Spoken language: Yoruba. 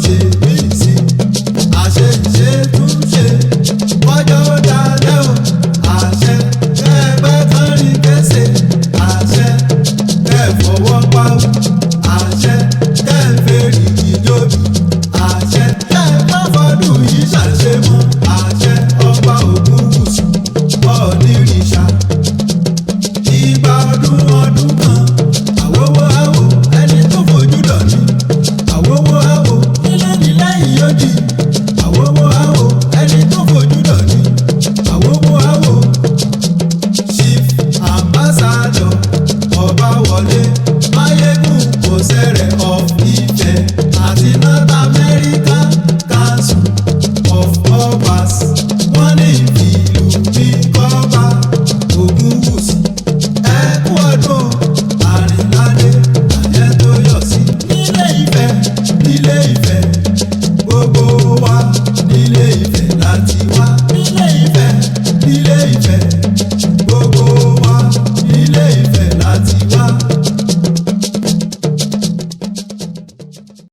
ṣe mí sí àṣẹ ṣe tún ṣe kọjọ́ dalẹ́ o àṣẹ kẹgbẹ́ kan rí kẹsẹ̀ àṣẹ kẹ fọwọ́ pawú àṣẹ kẹ fèrè ìjọbi àṣẹ kẹ má fọdún yìí ṣàṣemọ àṣẹ ọba Ògúnwùsì onírìṣà ìgbà ọdún ọdún kan àwòwò àwò ẹni tó fojú dọ̀ní àwòwò àwò nílé nílé ìyódì àwòwò àwò ẹni tó fojú dọ̀ní àwòwò àwò chief ambassador Ọbáwọlé Máyégún Kòsẹ̀rẹ̀ of Ifẹ̀ àti North American Council of Obas wọ́n ní ìlú ní kọ́ba Ògúnwùsì ẹkú ọdún àrìnládé àyẹ tó yọ sí nílé Ifẹ̀ nílé Ifẹ̀ gbogbo wa nílé Ifẹ̀ láti wá nílé Ifẹ̀ nílé Ifẹ̀ gbogbo wa nílé Ifẹ̀ láti wá.